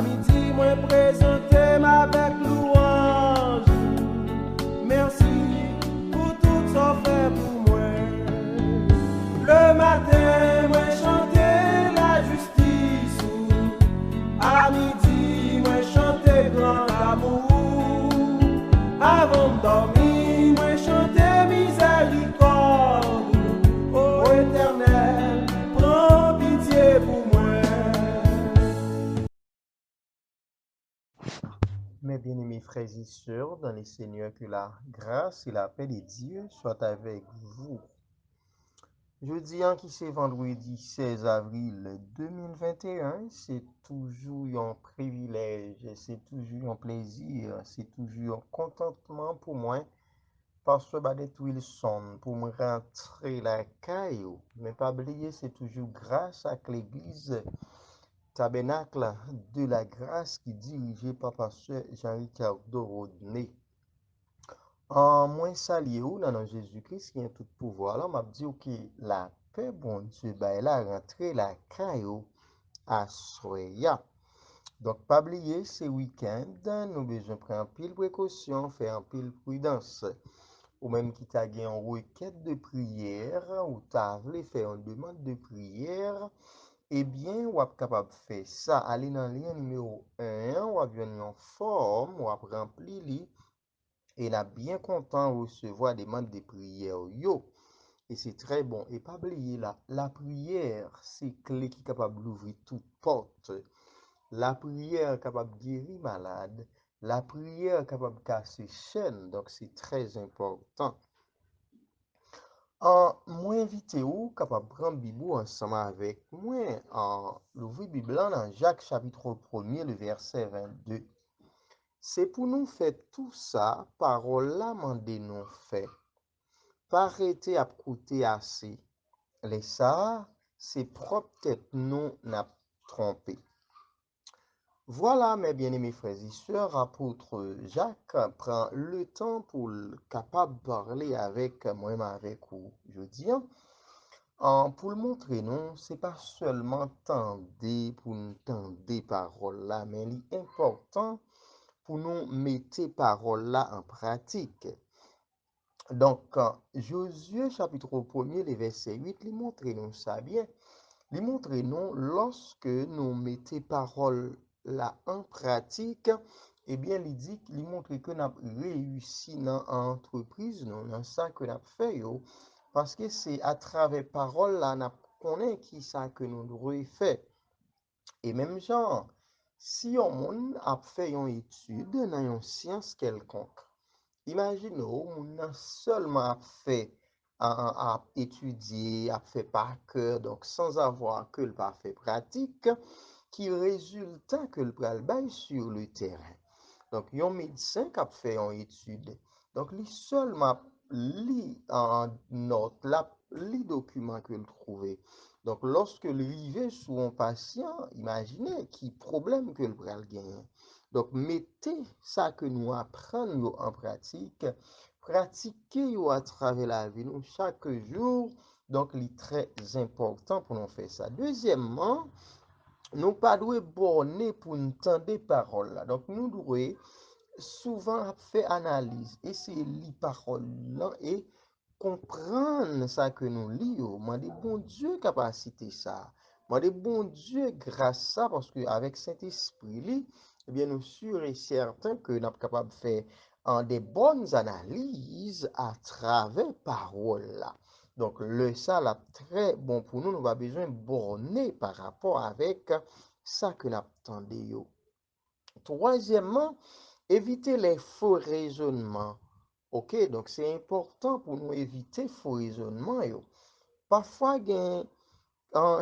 midi, moi présenter avec louange. Merci pour tout ça fait pour moi. Le matin, moi chanter la justice. À midi, moi chanter grand amour. Avant de dormir, moi chanter miséricorde. Ô Éternel, prends pitié pour moi. Mes bien-aimés frères et sœurs, dans les Seigneurs, que la grâce et la paix de Dieu soient avec vous. Jeudi, qui c'est vendredi 16 avril 2021, c'est toujours un privilège, c'est toujours un plaisir, c'est toujours un contentement pour moi, parce que bah, des Wilson, pour me rentrer la caillou. Mais pas oublier, c'est toujours grâce à l'Église Tabernacle de la Grâce qui est dirigée par pasteur Jean-Ricardo Rodney. En moins salué ou dans Jésus-Christ qui a tout pouvoir. Alors, m'a dit que la paix, bon Dieu, bah, elle a rentré la caillou à soya. Donc, pas oublier, ce week-end, nous besoin prendre un pile précaution, faire un pile prudence. Ou même qui t'a gagné une requête de prière, ou t'as voulu faire une demande de prière, eh bien, ou êtes capable de faire ça. Allez dans le lien numéro 1, ou avez une forme, ou après remplir, et là, bien content de recevoir des demandes de prière. Yo, et c'est très bon. Et pas oublier la prière, c'est clé qui est capable d'ouvrir toute porte. La prière est capable de guérir malade. La prière est capable de casser chaîne. Donc, c'est très important. Moi, invité ou capable de prendre Bible ensemble avec moi en l'ouvrir Bible dans Jacques chapitre 1er, le verset 22. C'est pour nous faire tout ça, parole là, mandé nous fait. Pas arrêter à coûter assez. Les ça, c'est propre tête nous n'a trompé. Voilà, mes bien-aimés frères et sœurs, apôtre Jacques prend le temps pour capable de parler avec moi-même avec vous jeudi. Pour le montrer, non, c'est pas seulement tendre pour nous tendre des paroles là, mais l'important pour nous mettre paroles là en pratique. Donc, Josué chapitre 1er, le verset 8, il montre nous ça bien. Il montre nous lorsque nous mettons paroles là en pratique, eh bien, il montre que nous avons réussi dans l'entreprise, dans ça que nous avons fait, parce que c'est à travers paroles là, nous connaissons qui ça que nous devons faire. Et même genre, si on monde a fait une étude dans une science quelconque, imaginons, on a seulement fait à étudier, à faire par cœur, donc sans avoir que le parfait pratique, qui résultat que le pral bail sur le terrain. Donc, un médecin qui a fait une étude, donc lui seulement lit en note, les documents que le trouvait. Donc, lorsque l'arrivée sur un patient, imaginez qui problème que le pral gagne. Donc, mettez ça que nous apprenons en pratique, pratiquez à travers la vie nous chaque jour. Donc, c'est très important pour nous faire ça. Deuxièmement, nous pas doué borner pour nous entendre des paroles là. Donc, nous devons souvent faire analyse, essayer de lire paroles là et comprendre ça que nous lisons. Moi, des bon Dieu capacité ça. Moi, des bon Dieu grâce ça parce que avec Saint-Esprit, eh bien, nous sûrs et certains que nous sommes capables de faire des bonnes analyses à travers paroles là. Donc, le ça là très bon pour nous. Nous avons besoin de borner par rapport avec ça que nous attendons. Troisièmement, éviter les faux raisonnements. Ok, donc c'est important pour nous éviter faux raisonnements. Parfois,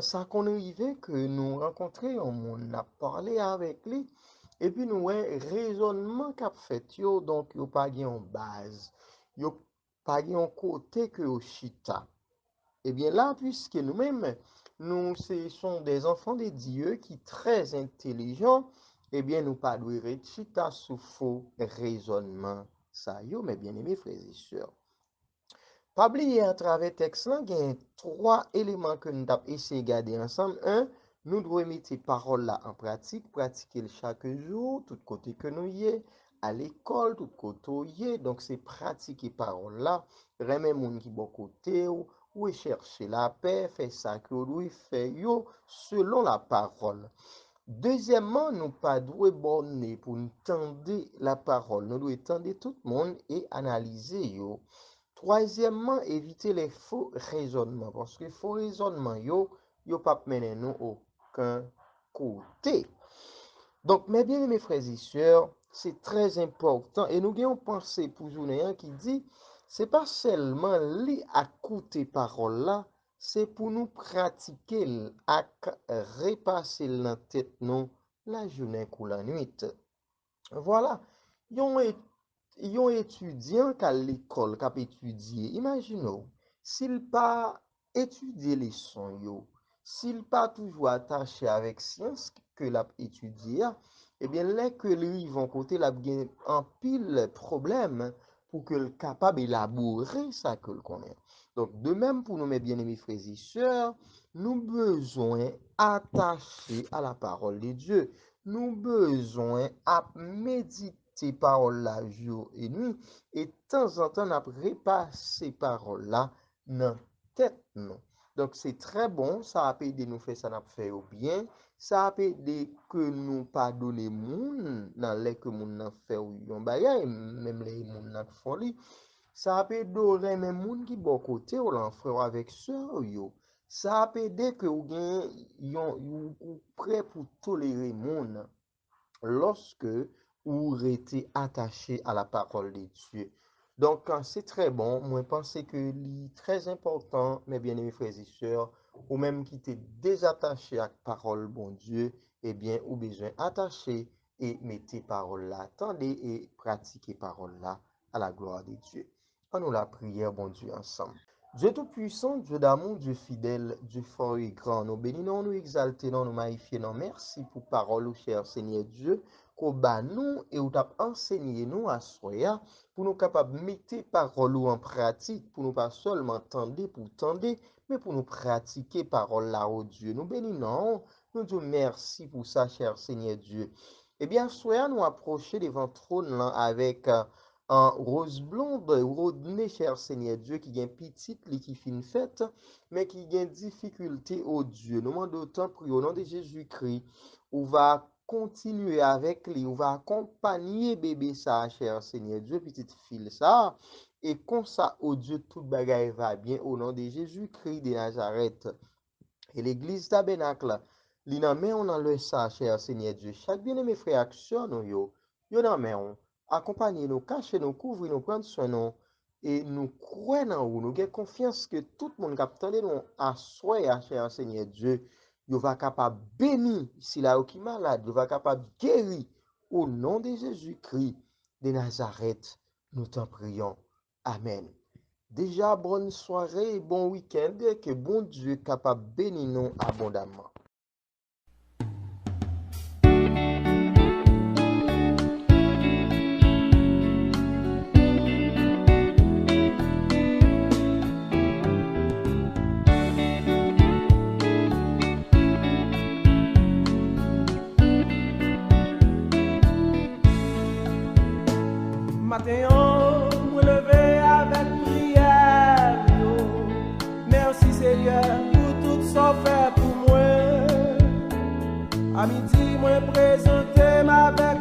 ça qu'on arrive que nous rencontrions, on a parlé avec lui, et puis nous avons raisonnement qu'a fait, donc il n'y a pas de base, il n'y a pas de côté que au chita. Eh bien là, puisque nous-mêmes, nous sont des enfants de Dieu qui sont très intelligents, eh bien nous pas de chita sous faux raisonnement. Ça, mes bien-aimés frères et sœurs. Pas oublier à travers texte là, il y a trois éléments que nous avons essayé de garder ensemble. Un, Nous devons mettre ces paroles-là en pratique, pratiquer chaque jour, tout côté que nous y est, à l'école, tout côté où y est. Donc, c'est pratiquer paroles-là, remettre moun qui bon côté ou chercher la paix, faire ça que nous faisons selon la parole. Deuxièmement, nous pas doué bonner pour nous tendre la parole. Nous devons tendre tout le monde et analyser yo. Troisièmement, éviter les faux raisonnements parce que faux raisonnements yo pas mener nous aucun côté. Donc, mes bien-aimés frères et sœurs, c'est très important et nous avons pensé pour journée qui dit c'est pas seulement li à écouter parole là, c'est pour nous pratiquer à repasser dans la tête nous la journée ou la nuit. Voilà. Yon étudiant qu'à l'école qui a étudié, imaginez, s'il pas étudié les leçons yo, s'il pas toujours attaché avec science que l'a étudié, eh bien là que lui vont côté l'a bien en pile problème pour que le capable élaborer ça que le connaît. Donc de même pour nous mes bien-aimés frères et sœurs, nous besoin attacher à la parole de Dieu. Nous besoin à méditer ces paroles-là jour et nuit et de temps en temps n'a repasser ces paroles-là dans tête nous. Donc c'est très bon, ça a aidé nous faire ça n'a fait au bien, ça a aidé que nous pardonner moun dans les que moun n'a fait ou yon bagay, même les moun n'a folie. Ça a aidé même moun qui bon côté ou l'enfrère avec sœur yo. Ça a aidé que ou gen yon prêt pour tolérer moun lorsque ou rester attaché à la parole de Dieu. Donc, c'est très bon. Moi, je pense que c'est très important, mes bien-aimés frères et sœurs, ou même qui t'es désattaché à la parole bon Dieu, eh bien, ou besoin attaché et mettez parole là, attendez et pratiquez parole là à la gloire de Dieu. On nous la prière, bon Dieu, ensemble. Dieu tout-puissant, Dieu d'amour, Dieu fidèle, Dieu fort et grand, nous bénissons, nous exaltons, nous magnifions. Merci pour parole, cher Seigneur Dieu, qu'on bat nous et ou t'a enseigné nous à soya pour nous capables de mettre parole en pratique, pour nous pas seulement tendre pour tendre, mais pour nous pratiquer parole là au Dieu. Nous bénissons, nous disons merci pour ça, cher Seigneur Dieu. Eh bien, soya nous approcher devant trône là avec en rose blonde, Rodney, cher Seigneur Dieu, qui a une petite, qui fin fête, mais qui a une difficulté au Dieu. Nous demandons autant prier au nom de Jésus-Christ, on va continuer avec lui, on va accompagner bébé ça, cher Seigneur Dieu, petite fille ça, et comme ça, au Dieu, toute bagaille va bien, au nom de Jésus-Christ de Nazareth. Et l'église tabernacle, l'inamé on a le ça, cher Seigneur Dieu. Chaque bien-aimé frère, action, nous yo on accompagnez-nous, cachez-nous, couvrez-nous, prenez soin de nous, et nous croyons en vous, nous avons confiance que tout le monde qui attend nous à soi, cher Seigneur Dieu, il va capable bénir, si là qui est malade, il va capable guérir, au nom de Jésus-Christ de Nazareth, nous t'en prions. Amen. Déjà, bonne soirée, bon week-end, que bon Dieu est capable de bénir nous abondamment. Matin, me lever avec prière. Merci Seigneur pour tout ça fait pour moi. À midi, moi présenter avec